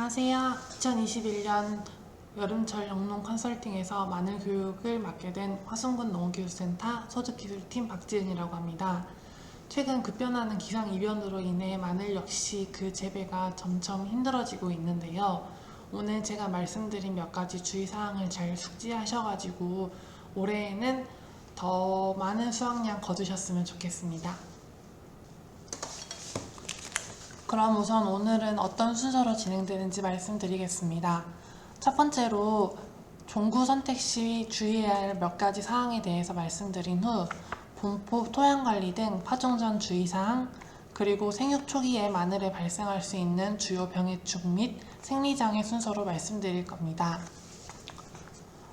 안녕하세요. 2021년 여름철 영농 컨설팅에서 마늘 교육을 맡게 된 화순군 농업기술센터 소득기술팀 박지은이라고 합니다. 최근 급변하는 기상이변으로 인해 마늘 역시 그 재배가 점점 힘들어지고 있는데요. 오늘 제가 말씀드린 몇 가지 주의사항을 잘 숙지하셔가지고 올해에는 더 많은 수확량 거두셨으면 좋겠습니다. 그럼 우선 오늘은 어떤 순서로 진행되는지 말씀드리겠습니다. 첫 번째로 종구 선택 시 주의해야 할 몇 가지 사항에 대해서 말씀드린 후 본포 토양관리 등 파종 전 주의사항, 그리고 생육 초기에 마늘에 발생할 수 있는 주요 병해충 및 생리장애 순서로 말씀드릴 겁니다.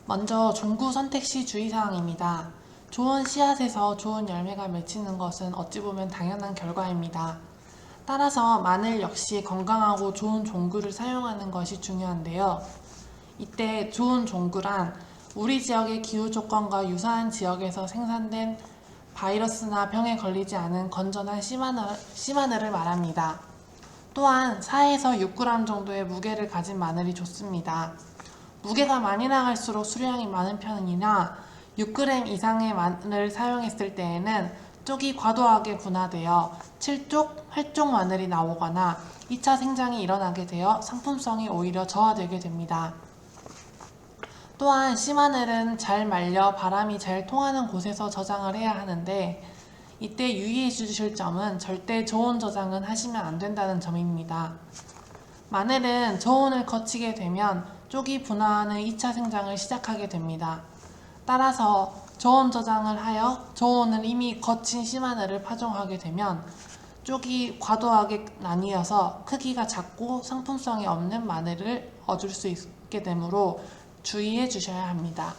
먼저 종구 선택 시 주의사항입니다. 좋은 씨앗에서 좋은 열매가 맺히는 것은 어찌 보면 당연한 결과입니다. 따라서 마늘 역시 건강하고 좋은 종구를 사용하는 것이 중요한데요. 이때 좋은 종구란 우리 지역의 기후 조건과 유사한 지역에서 생산된 바이러스나 병에 걸리지 않은 건전한 씨마늘을 말합니다. 또한 4에서 6g 정도의 무게를 가진 마늘이 좋습니다. 무게가 많이 나갈수록 수량이 많은 편이나 6g 이상의 마늘을 사용했을 때에는 쪽이 과도하게 분화되어 7쪽, 8쪽 마늘이 나오거나 2차 생장이 일어나게 되어 상품성이 오히려 저하되게 됩니다. 또한 씨마늘은 잘 말려 바람이 잘 통하는 곳에서 저장을 해야 하는데 이때 유의해 주실 점은 절대 저온 저장은 하시면 안 된다는 점입니다. 마늘은 저온을 거치게 되면 쪽이 분화하는 2차 생장을 시작하게 됩니다. 따라서 저온 저장을 하여 저온을 이미 거친 씨마늘을 파종하게 되면 쪽이 과도하게 나뉘어서 크기가 작고 상품성이 없는 마늘을 얻을 수 있게 되므로 주의해 주셔야 합니다.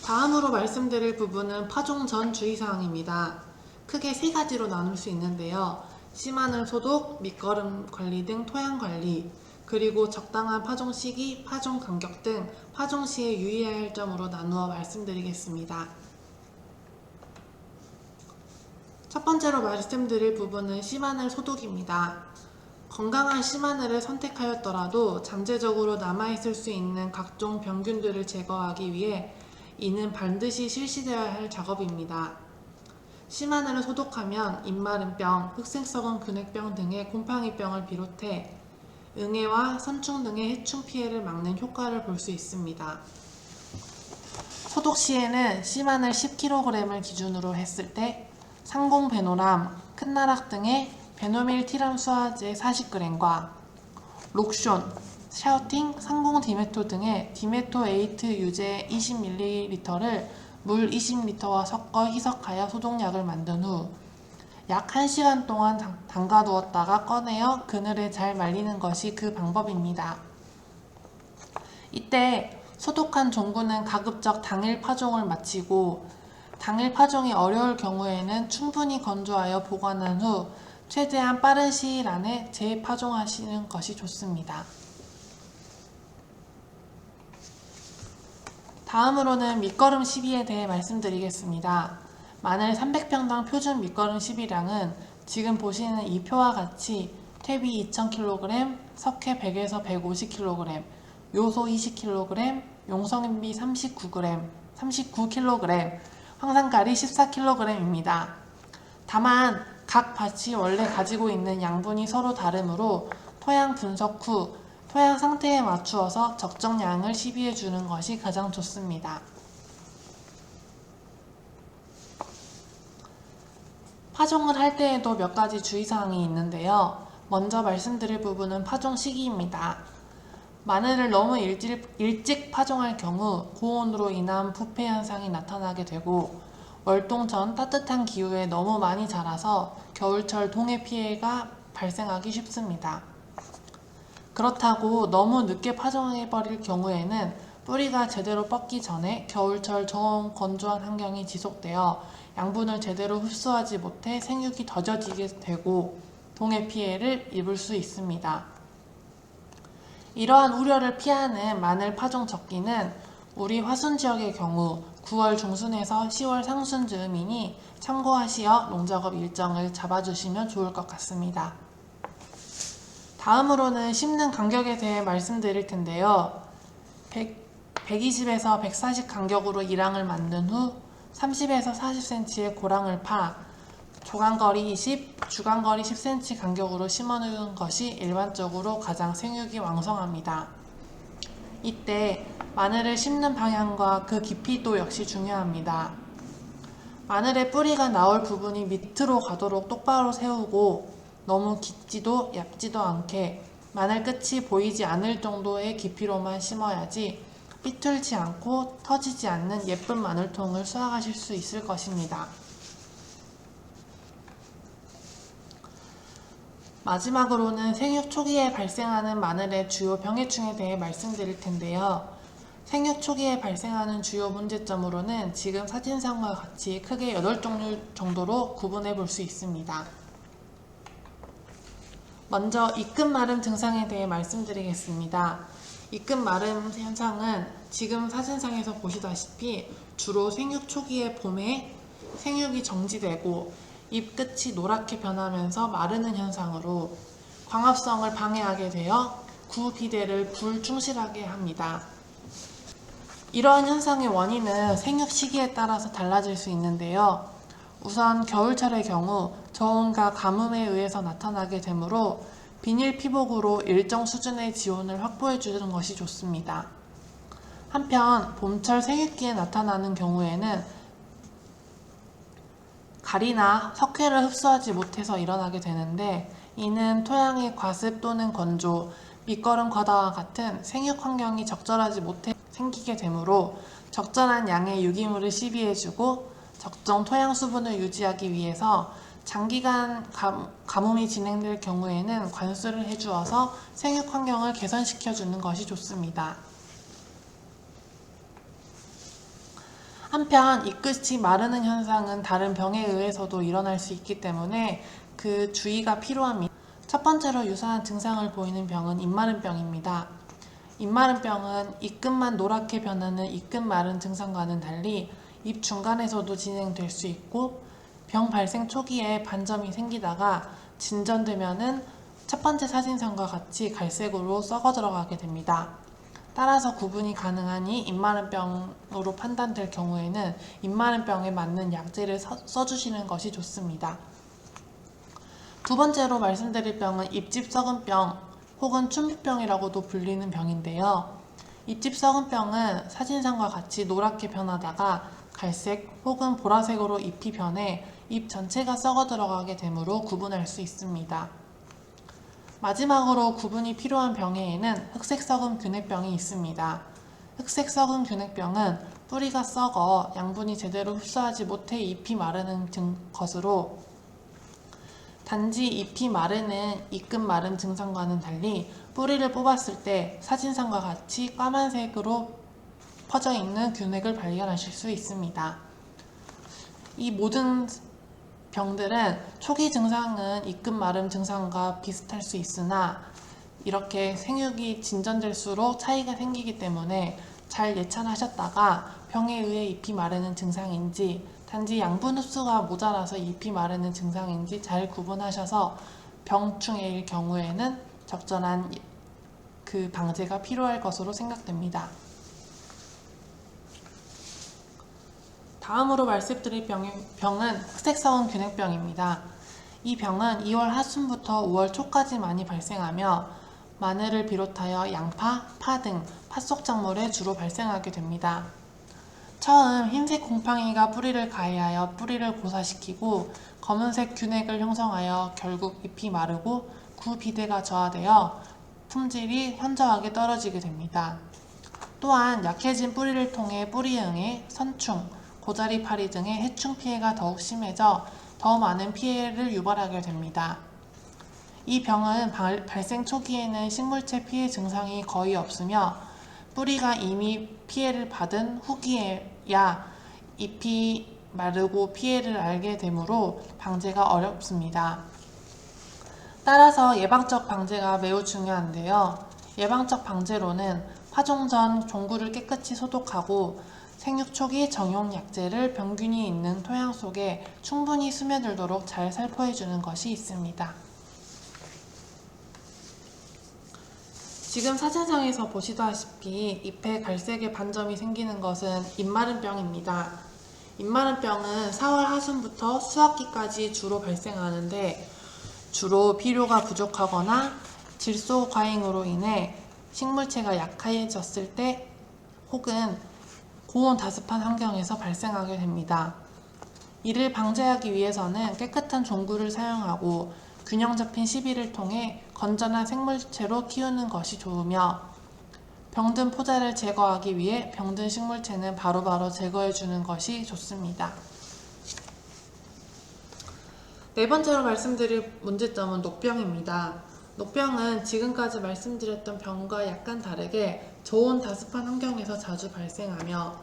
다음으로 말씀드릴 부분은 파종 전 주의사항입니다. 크게 세 가지로 나눌 수 있는데요. 씨마늘 소독, 밑거름 관리 등 토양 관리, 그리고 적당한 파종 시기, 파종 간격 등 파종 시에 유의해야 할 점으로 나누어 말씀드리겠습니다. 첫 번째로 말씀드릴 부분은 씨마늘 소독입니다. 건강한 씨마늘을 선택하였더라도 잠재적으로 남아있을 수 있는 각종 병균들을 제거하기 위해 이는 반드시 실시되어야 할 작업입니다. 씨마늘을 소독하면 입마름병, 흑색썩은 균핵병 등의 곰팡이병을 비롯해 응애와 선충 등의 해충 피해를 막는 효과를 볼 수 있습니다. 소독 시에는 씨마늘 10kg을 기준으로 했을 때 상공베노람, 큰나락 등의 베노밀 티람 수화제 40g과 록숀, 샤우팅, 상공 디메토 등의 디메토 에이트 유제 20ml를 물 20L와 섞어 희석하여 소독약을 만든 후 약 1시간 동안 담가 두었다가 꺼내어 그늘에 잘 말리는 것이 그 방법입니다. 이때 소독한 종구는 가급적 당일 파종을 마치고 당일 파종이 어려울 경우에는 충분히 건조하여 보관한 후 최대한 빠른 시일 안에 재파종하시는 것이 좋습니다. 다음으로는 밑거름 시비에 대해 말씀드리겠습니다. 마늘 300평당 표준 밑거름 시비량은 지금 보시는 이 표와 같이 퇴비 2000kg, 석회 100에서 150kg, 요소 20kg, 용성인비 39kg, 황산가리 14kg입니다. 다만 각 밭이 원래 가지고 있는 양분이 서로 다르므로 토양 분석 후 토양 상태에 맞추어서 적정량을 시비해 주는 것이 가장 좋습니다. 파종을 할 때에도 몇 가지 주의사항이 있는데요. 먼저 말씀드릴 부분은 파종 시기입니다. 마늘을 너무 일찍 파종할 경우 고온으로 인한 부패 현상이 나타나게 되고 월동 전 따뜻한 기후에 너무 많이 자라서 겨울철 동해 피해가 발생하기 쉽습니다. 그렇다고 너무 늦게 파종해버릴 경우에는 뿌리가 제대로 뻗기 전에 겨울철 저온 건조한 환경이 지속되어 양분을 제대로 흡수하지 못해 생육이 더뎌지게 되고 동해 피해를 입을 수 있습니다. 이러한 우려를 피하는 마늘 파종 적기는 우리 화순 지역의 경우 9월 중순에서 10월 상순 즈음이니 참고하시어 농작업 일정을 잡아주시면 좋을 것 같습니다. 다음으로는 심는 간격에 대해 말씀드릴 텐데요. 120에서 140 간격으로 이랑을 만든 후 30에서 40cm의 고랑을 파 조간거리 20, 주간거리 10cm 간격으로 심어놓은 것이 일반적으로 가장 생육이 왕성합니다. 이때 마늘을 심는 방향과 그 깊이도 역시 중요합니다. 마늘의 뿌리가 나올 부분이 밑으로 가도록 똑바로 세우고 너무 깊지도 얇지도 않게 마늘 끝이 보이지 않을 정도의 깊이로만 심어야지 삐뚤지 않고 터지지 않는 예쁜 마늘통을 수확하실 수 있을 것입니다. 마지막으로는 생육 초기에 발생하는 마늘의 주요 병해충에 대해 말씀드릴 텐데요. 생육 초기에 발생하는 주요 문제점으로는 지금 사진상과 같이 크게 8종류 정도로 구분해 볼 수 있습니다. 먼저 입금 마름 증상에 대해 말씀드리겠습니다. 입금 마름 현상은 지금 사진상에서 보시다시피 주로 생육 초기의 봄에 생육이 정지되고 잎 끝이 노랗게 변하면서 마르는 현상으로 광합성을 방해하게 되어 구비대를 불충실하게 합니다. 이러한 현상의 원인은 생육 시기에 따라서 달라질 수 있는데요. 우선 겨울철의 경우 저온과 가뭄에 의해서 나타나게 되므로 비닐 피복으로 일정 수준의 지온을 확보해 주는 것이 좋습니다. 한편 봄철 생육기에 나타나는 경우에는 가리나 석회를 흡수하지 못해서 일어나게 되는데 이는 토양의 과습 또는 건조, 밑거름 과다와 같은 생육 환경이 적절하지 못해 생기게 되므로 적절한 양의 유기물을 시비해주고 적정 토양 수분을 유지하기 위해서 장기간 가뭄이 진행될 경우에는 관수를 해주어서 생육 환경을 개선시켜주는 것이 좋습니다. 한편 잎끝이 마르는 현상은 다른 병에 의해서도 일어날 수 있기 때문에 그 주의가 필요합니다. 첫 번째로 유사한 증상을 보이는 병은 잎마름병입니다. 잎마름병은 잎끝만 노랗게 변하는 잎끝 마른 증상과는 달리 잎 중간에서도 진행될 수 있고 병 발생 초기에 반점이 생기다가 진전되면은 첫 번째 사진상과 같이 갈색으로 썩어 들어가게 됩니다. 따라서 구분이 가능하니 잎마름병으로 판단될 경우에는 잎마름병에 맞는 약재를 써주시는 것이 좋습니다. 두 번째로 말씀드릴 병은 잎집 썩은병 혹은 춘부병이라고도 불리는 병인데요. 잎집 썩은병은 사진상과 같이 노랗게 변하다가 갈색 혹은 보라색으로 잎이 변해 잎 전체가 썩어 들어가게 되므로 구분할 수 있습니다. 마지막으로 구분이 필요한 병해에는 흑색 썩은 균핵병이 있습니다. 흑색 썩은 균핵병은 뿌리가 썩어 양분이 제대로 흡수하지 못해 잎이 마르는 것으로 단지 잎이 마르는 잎끝 마름 증상과는 달리 뿌리를 뽑았을 때 사진상과 같이 까만색으로 퍼져 있는 균핵을 발견하실 수 있습니다. 이 모든 병들은 초기 증상은 잎끝 마름 증상과 비슷할 수 있으나 이렇게 생육이 진전될수록 차이가 생기기 때문에 잘 예찬하셨다가 병에 의해 잎이 마르는 증상인지 단지 양분 흡수가 모자라서 잎이 마르는 증상인지 잘 구분하셔서 병충해일 경우에는 적절한 그 방제가 필요할 것으로 생각됩니다. 다음으로 말씀드릴 병은 흑색 썩은 균핵병입니다. 이 병은 2월 하순부터 5월 초까지 많이 발생하며 마늘을 비롯하여 양파, 파 등 팥속 작물에 주로 발생하게 됩니다. 처음 흰색 곰팡이가 뿌리를 가해하여 뿌리를 고사시키고 검은색 균핵을 형성하여 결국 잎이 마르고 구비대가 저하되어 품질이 현저하게 떨어지게 됩니다. 또한 약해진 뿌리를 통해 뿌리응에 선충, 고자리 파리 등의 해충 피해가 더욱 심해져 더 많은 피해를 유발하게 됩니다. 이 병은 발생 초기에는 식물체 피해 증상이 거의 없으며 뿌리가 이미 피해를 받은 후기에야 잎이 마르고 피해를 알게 되므로 방제가 어렵습니다. 따라서 예방적 방제가 매우 중요한데요. 예방적 방제로는 파종 전 종구를 깨끗이 소독하고 생육 초기 정용 약재를 병균이 있는 토양 속에 충분히 스며들도록 잘 살포해 주는 것이 있습니다. 지금 사진상에서 보시다시피 잎에 갈색의 반점이 생기는 것은 잎마른병입니다. 잎마른병은 4월 하순부터 수학기까지 주로 발생하는데 주로 비료가 부족하거나 질소 과잉으로 인해 식물체가 약해졌을 때 혹은 고온 다습한 환경에서 발생하게 됩니다. 이를 방지하기 위해서는 깨끗한 종구를 사용하고 균형 잡힌 시비를 통해 건전한 생물체로 키우는 것이 좋으며 병든 포자를 제거하기 위해 병든 식물체는 바로바로 제거해 주는 것이 좋습니다. 네 번째로 말씀드릴 문제점은 녹병입니다. 녹병은 지금까지 말씀드렸던 병과 약간 다르게 저온 다습한 환경에서 자주 발생하며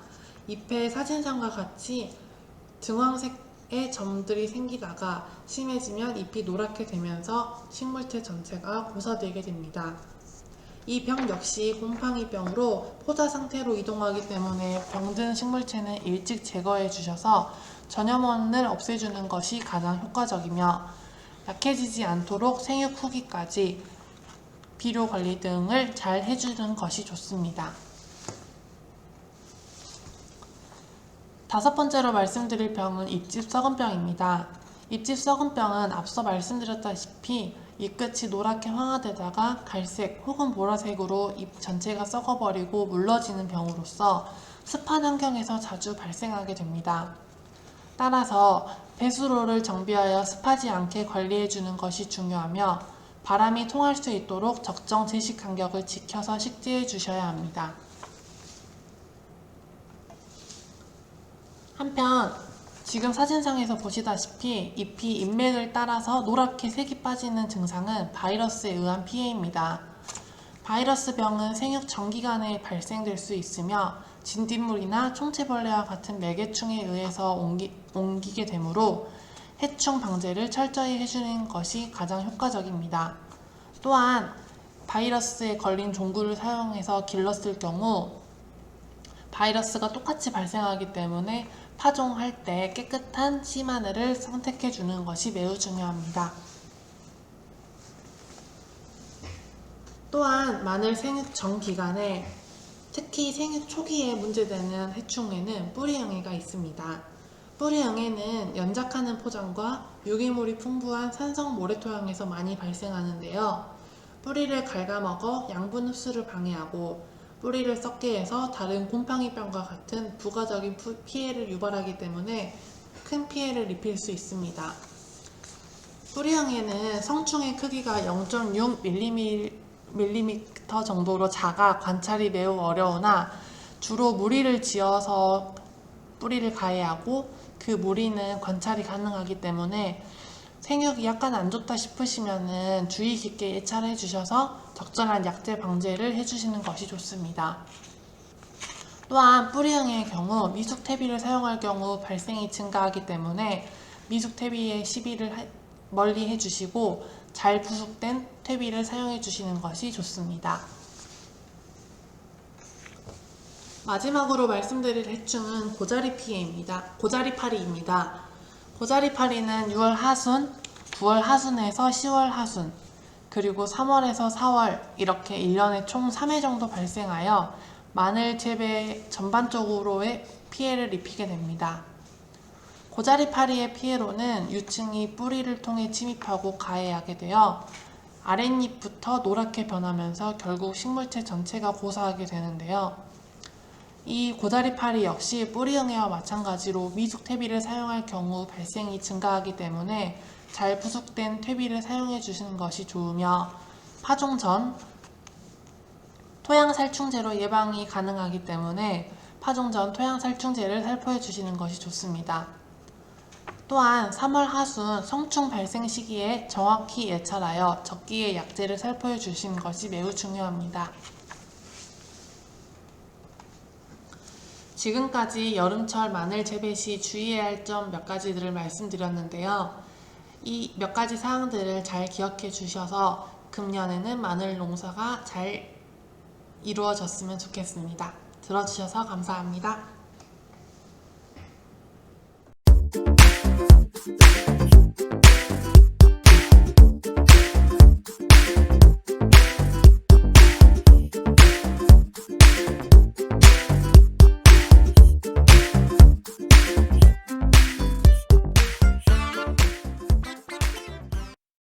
잎의 사진상과 같이 등황색의 점들이 생기다가 심해지면 잎이 노랗게 되면서 식물체 전체가 고사되게 됩니다. 이 병 역시 곰팡이병으로 포자 상태로 이동하기 때문에 병든 식물체는 일찍 제거해 주셔서 전염원을 없애주는 것이 가장 효과적이며 약해지지 않도록 생육 후기까지 비료 관리 등을 잘 해주는 것이 좋습니다. 다섯 번째로 말씀드릴 병은 잎집 썩은병입니다. 잎집 썩은병은 앞서 말씀드렸다시피 잎끝이 노랗게 황화되다가 갈색 혹은 보라색으로 잎 전체가 썩어버리고 물러지는 병으로서 습한 환경에서 자주 발생하게 됩니다. 따라서 배수로를 정비하여 습하지 않게 관리해주는 것이 중요하며 바람이 통할 수 있도록 적정 제식 간격을 지켜서 식재해 주셔야 합니다. 한편 지금 사진상에서 보시다시피 잎이 잎맥을 따라서 노랗게 색이 빠지는 증상은 바이러스에 의한 피해입니다. 바이러스 병은 생육 전기간에 발생될 수 있으며 진딧물이나 총체벌레와 같은 매개충에 의해서 옮기게 되므로 해충 방제를 철저히 해주는 것이 가장 효과적입니다. 또한 바이러스에 걸린 종구를 사용해서 길렀을 경우 바이러스가 똑같이 발생하기 때문에 파종할 때 깨끗한 씨마늘을 선택해 주는 것이 매우 중요합니다. 또한 마늘 생육 전 기간에 특히 생육 초기에 문제되는 해충에는 뿌리응애가 있습니다. 뿌리응애는 연작하는 포장과 유기물이 풍부한 산성 모래토양에서 많이 발생하는데요. 뿌리를 갉아먹어 양분 흡수를 방해하고 뿌리를 썩게 해서 다른 곰팡이병과 같은 부가적인 피해를 유발하기 때문에 큰 피해를 입힐 수 있습니다. 뿌리응애는 성충의 크기가 0.6mm 정도로 작아 관찰이 매우 어려우나 주로 무리를 지어서 뿌리를 가해하고 그 무리는 관찰이 가능하기 때문에 생육이 약간 안 좋다 싶으시면 주의 깊게 예찰해 주셔서 적절한 약제 방제를 해주시는 것이 좋습니다. 또한 뿌리응애의 경우 미숙퇴비를 사용할 경우 발생이 증가하기 때문에 미숙퇴비의 시비를 멀리 해주시고 잘 부숙된 퇴비를 사용해 주시는 것이 좋습니다. 마지막으로 말씀드릴 해충은 고자리파리입니다. 고자리파리는 6월 하순, 9월 하순에서 10월 하순, 그리고 3월에서 4월 이렇게 1년에 총 3회 정도 발생하여 마늘 재배 전반적으로의 피해를 입히게 됩니다. 고자리파리의 피해로는 유충이 뿌리를 통해 침입하고 가해하게 되어 아랫잎부터 노랗게 변하면서 결국 식물체 전체가 고사하게 되는데요. 이 고자리파리 역시 뿌리응애와 마찬가지로 미숙퇴비를 사용할 경우 발생이 증가하기 때문에 잘 부숙된 퇴비를 사용해 주시는 것이 좋으며 파종 전 토양살충제로 예방이 가능하기 때문에 파종 전 토양살충제를 살포해 주시는 것이 좋습니다. 또한 3월 하순 성충 발생 시기에 정확히 예찰하여 적기에 약제를 살포해 주시는 것이 매우 중요합니다. 지금까지 여름철 마늘 재배 시 주의해야 할 점 몇 가지들을 말씀드렸는데요. 이 몇 가지 사항들을 잘 기억해 주셔서 금년에는 마늘 농사가 잘 이루어졌으면 좋겠습니다. 들어주셔서 감사합니다.